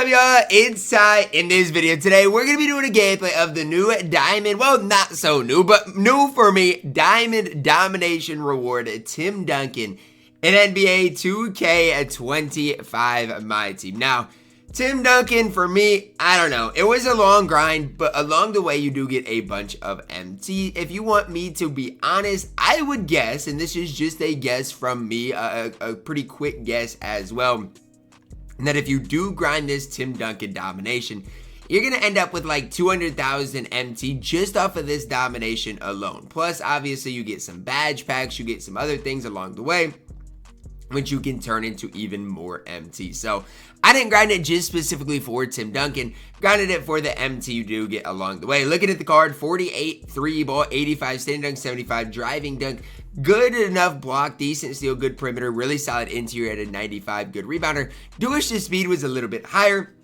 up, y'all? It's Ty. In this video today, we're going to be doing a gameplay of the new Diamond, well, not so new, but new for me, Diamond Domination reward, Tim Duncan, in NBA 2K25 MyTEAM. Now, Tim Duncan, for me, I don't know. It was a long grind, but along the way, you do get a bunch of MT. If you want me to be honest, I would guess, and this is just a guess from me, a pretty quick guess as well, that if you do grind this Tim Duncan Domination, you're going to end up with like 200,000 MT just off of this Domination alone. Plus, obviously, you get some badge packs, you get some other things along the way, which you can turn into even more MT. So I didn't grind it just specifically for Tim Duncan, grinded it for the MT you do get along the way. Looking at the card, 48 3 ball, 85 standing dunk, 75 driving dunk, good enough block, decent steal, good perimeter, really solid interior at a 95, good rebounder. Duish to speed was a little bit higher,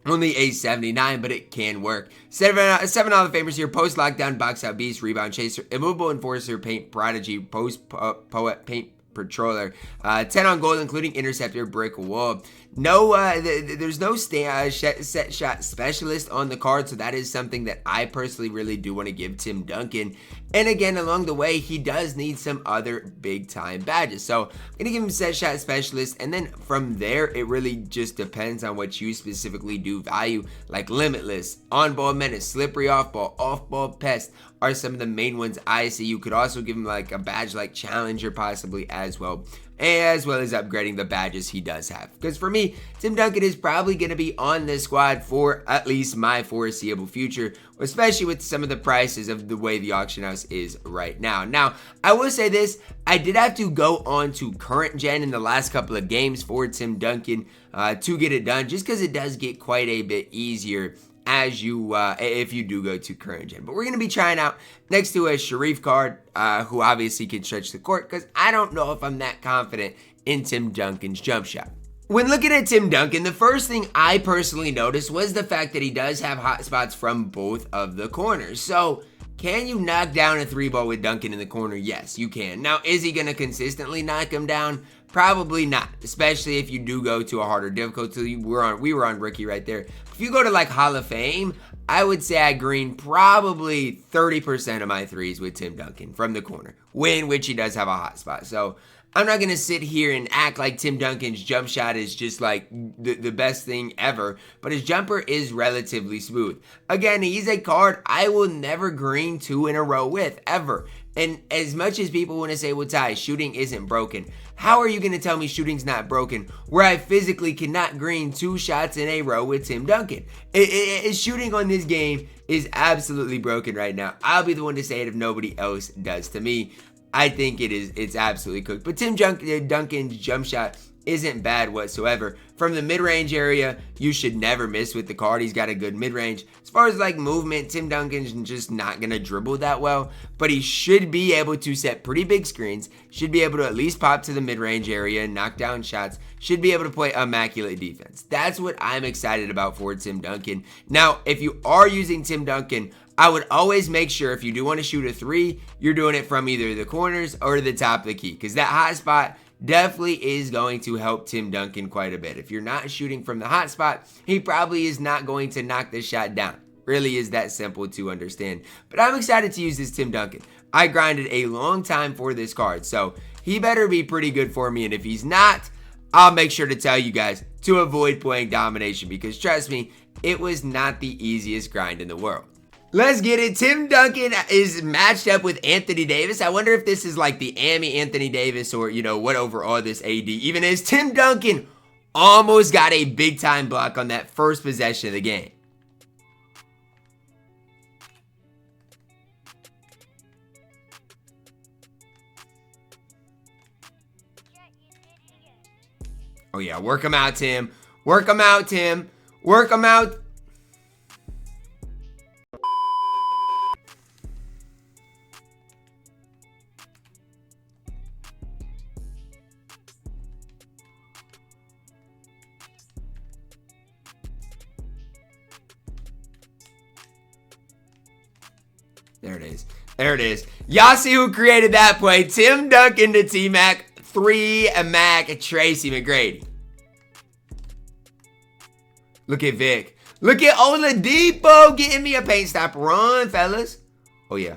only a 79, but it can work. 7 Hall of Famers here, post lockdown, box out beast, rebound chaser, immovable enforcer, paint prodigy, post poet, paint patroller, 10 on gold, including interceptor, brick wall. No, there's no set shot specialist on the card, so that is something that I personally really do want to give Tim Duncan. And again, along the way, he does need some other big time badges. So I'm gonna give him set shot specialist, and then from there, it really just depends on what you specifically do value, like limitless, on ball menace, slippery off ball pest are some of the main ones I see. You could also give him like a badge like challenger possibly as well as upgrading the badges he does have. Because for me, Tim Duncan is probably going to be on this squad for at least my foreseeable future, especially with some of the prices of the way the auction house is right now. Now, I will say this, I did have to go on to current gen in the last couple of games for Tim Duncan to get it done, just because it does get quite a bit easier as you if you do go to current gen. But we're going to be trying out next to a Sharif card, who obviously can stretch the court, because I don't know if I'm that confident in Tim Duncan's jump shot. When looking at Tim Duncan, the first thing I personally noticed was the fact that he does have hot spots from both of the corners. So can you knock down a 3-ball with Duncan in the corner? Yes, you can. Now, is he going to consistently knock him down? Probably not, especially if you do go to a harder difficulty. We were on rookie right there. If you go to like Hall of Fame, I would say I green probably 30% of my threes with Tim Duncan from the corner, which he does have a hot spot. So I'm not going to sit here and act like Tim Duncan's jump shot is just like the best thing ever, but his jumper is relatively smooth. Again, he's a card I will never green 2 in a row with, ever. And as much as people want to say, well, Ty, shooting isn't broken, how are you going to tell me shooting's not broken where I physically cannot green 2 shots in a row with Tim Duncan? Shooting on this game is absolutely broken right now. I'll be the one to say it if nobody else does. To me, I think it's absolutely cooked. But Tim Duncan's jump shot isn't bad whatsoever. From the mid-range area, you should never miss with the card. He's got a good mid-range. As far as like movement, Tim Duncan's just not going to dribble that well, but he should be able to set pretty big screens, should be able to at least pop to the mid-range area and knock down shots, should be able to play immaculate defense. That's what I'm excited about for Tim Duncan. Now, if you are using Tim Duncan, I would always make sure if you do want to shoot a 3, you're doing it from either the corners or the top of the key, because that hot spot definitely is going to help Tim Duncan quite a bit. If you're not shooting from the hot spot, he probably is not going to knock this shot down. Really is that simple to understand. But I'm excited to use this Tim Duncan. I grinded a long time for this card, so he better be pretty good for me. And if he's not, I'll make sure to tell you guys to avoid playing Domination, because trust me, it was not the easiest grind in the world. Let's get it. Tim Duncan is matched up with Anthony Davis. I wonder if this is like the Anthony Davis, or, you know, what overall this AD even is. Tim Duncan almost got a big time block on that first possession of the game. Oh yeah, work him out, Tim. Work him out, Tim. Work him out. There it is. There it is. Y'all see who created that play? Tim Duncan to T-Mac. 3 Mac Tracy McGrady. Look at Vic. Look at Oladipo getting me a paint stop. Run, fellas. Oh, yeah.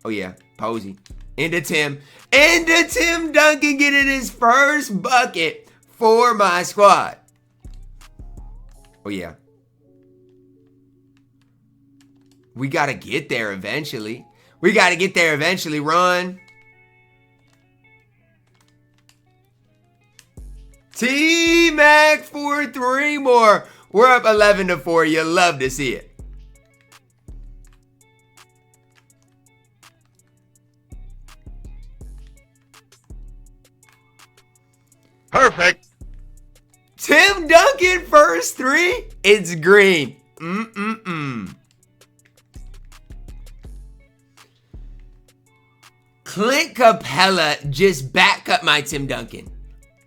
Oh, yeah. Posey. Into Tim. Into Tim Duncan getting his first bucket for my squad. Oh, yeah. We got to get there eventually. We got to get there eventually. Run. T-Mac for 3 more. We're up 11-4. You love to see it. Perfect. Tim Duncan first 3. It's green. Clint Capella just back cut my Tim Duncan.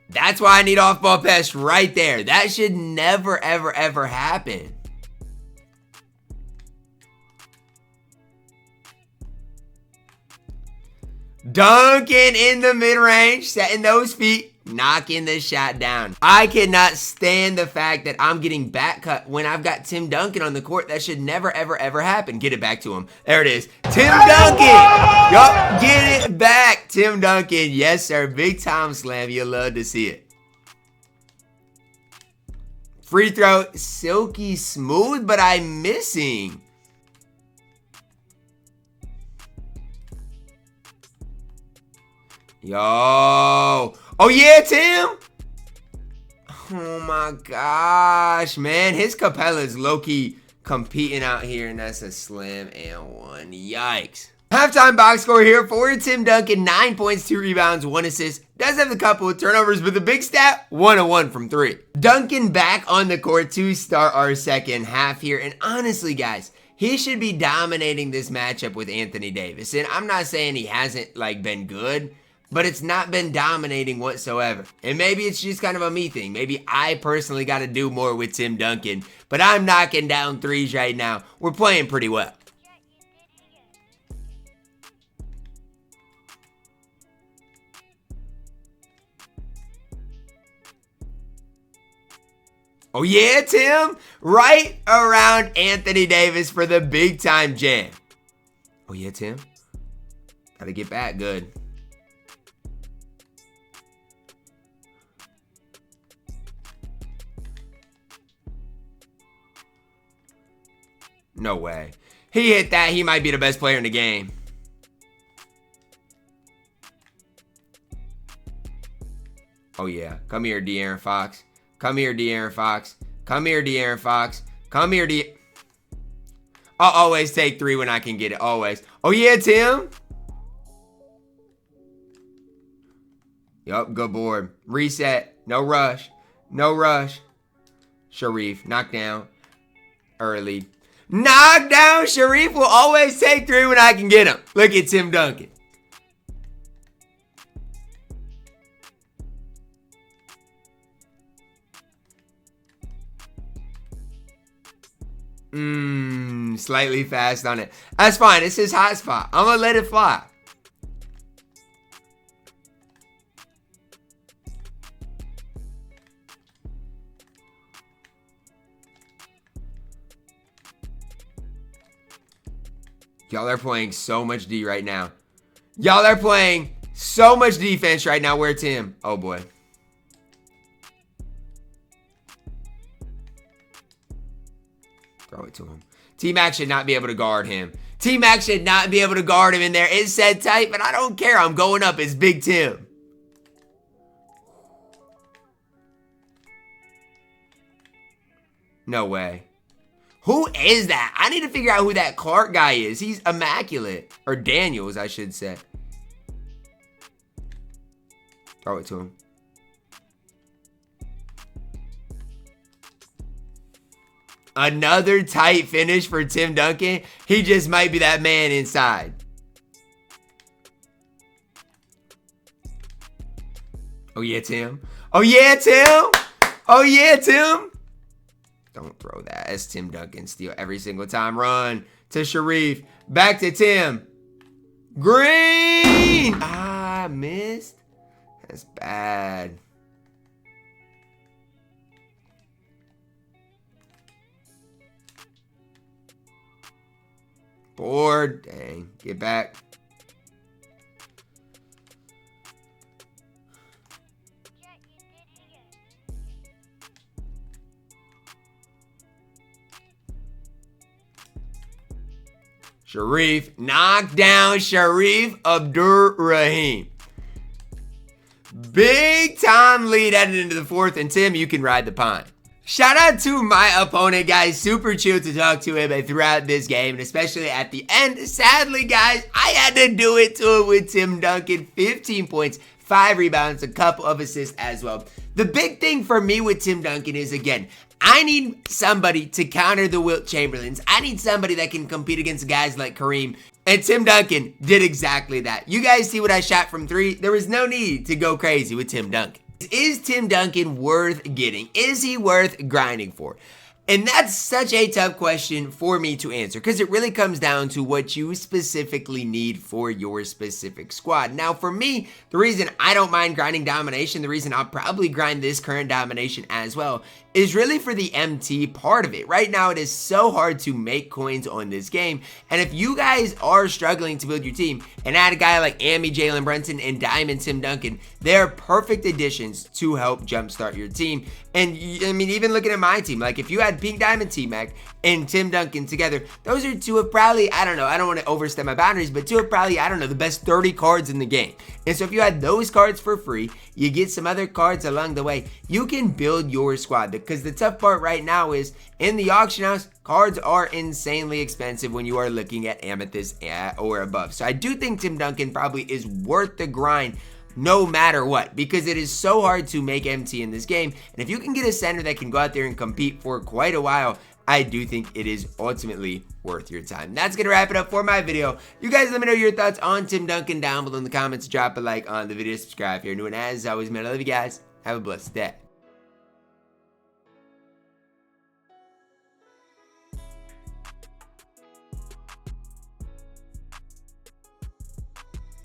That's why I need off-ball pass right there. That should never, ever, ever happen. Duncan in the mid-range, setting those feet, knocking the shot down. I cannot stand the fact that I'm getting back cut when I've got Tim Duncan on the court. That should never, ever, ever happen. Get it back to him. There it is. Tim Duncan. Yup, get it back. Tim Duncan. Yes, sir. Big time slam. You love to see it. Free throw. Silky smooth, but I'm missing. Yo. Oh, yeah, Tim. Oh, my gosh, man. His Capella's low-key competing out here, and that's a slam and 1. Yikes. Halftime box score here for Tim Duncan. 9 points, 2 rebounds, 1 assist. Does have a couple of turnovers, but the big stat, 1 of 1 from 3. Duncan back on the court to start our second half here. And honestly, guys, he should be dominating this matchup with Anthony Davis. And I'm not saying he hasn't, been good, but it's not been dominating whatsoever. And maybe it's just kind of a me thing. Maybe I personally got to do more with Tim Duncan. But I'm knocking down threes right now. We're playing pretty well. Oh yeah, Tim. Right around Anthony Davis for the big time jam. Oh yeah, Tim. Gotta get back good. No way. He hit that. He might be the best player in the game. Oh, yeah. Come here, De'Aaron Fox. Come here, De'Aaron Fox. Come here, De'Aaron Fox. Come here, I'll always take 3 when I can get it. Always. Oh, yeah, Tim. Yup, good board. Reset. No rush. No rush. Sharif. Knockdown. Early. Knock down. Sharif will always take 3 when I can get him. Look at Tim Duncan. Slightly fast on it. That's fine. It's his hot spot. I'm going to let it fly. Y'all are playing so much D right now. Y'all are playing so much defense right now. Where Tim? Oh, boy. Throw it to him. T-Mac should not be able to guard him. T-Mac should not be able to guard him in there. It's set tight, but I don't care. I'm going up. It's Big Tim. No way. Who is that? I need to figure out who that Clark guy is. He's immaculate. Or Daniels, I should say. Throw it to him. Another tight finish for Tim Duncan. He just might be that man inside. Oh, yeah, Tim. Oh, yeah, Tim. Oh, yeah, Tim. Don't throw that. It's Tim Duncan. Steal every single time. Run to Sharif. Back to Tim. Green. Ah, missed. That's bad. Board. Dang. Get back. Sharif. Knock down Sharif Abdur-Rahim. Big time lead headed into the fourth, and Tim, you can ride the pine. Shout out to my opponent, guys. Super chill to talk to him throughout this game, and especially at the end. Sadly, guys, I had to do it to him with Tim Duncan. 15 points, 5 rebounds, a couple of assists as well. The big thing for me with Tim Duncan is, again, I need somebody to counter the Wilt Chamberlains. I need somebody that can compete against guys like Kareem. And Tim Duncan did exactly that. You guys see what I shot from 3? There was no need to go crazy with Tim Duncan. Is Tim Duncan worth getting? Is he worth grinding for? And that's such a tough question for me to answer, because it really comes down to what you specifically need for your specific squad. Now, for me, the reason I don't mind grinding Domination, the reason I'll probably grind this current Domination as well, is really for the MT part of it. Right now, it is so hard to make coins on this game, and if you guys are struggling to build your team and add a guy like Amy, Jalen Brunson, and Diamond Tim Duncan, they're perfect additions to help jumpstart your team. And I mean, even looking at my team, like if you had Pink Diamond T-Mac and Tim Duncan together, those are two of probably, I don't know, I don't want to overstep my boundaries, but two of probably, I don't know, the best 30 cards in the game. And so if you had those cards for free, you get some other cards along the way, you can build your squad. Because the tough part right now is, in the auction house, cards are insanely expensive when you are looking at amethyst or above. So I do think Tim Duncan probably is worth the grind no matter what, because it is so hard to make MT in this game. And if you can get a center that can go out there and compete for quite a while, I do think it is ultimately worth your time. That's going to wrap it up for my video. You guys let me know your thoughts on Tim Duncan down below in the comments. Drop a like on the video, subscribe if you're new, and as always, man, I love you guys. Have a blessed day.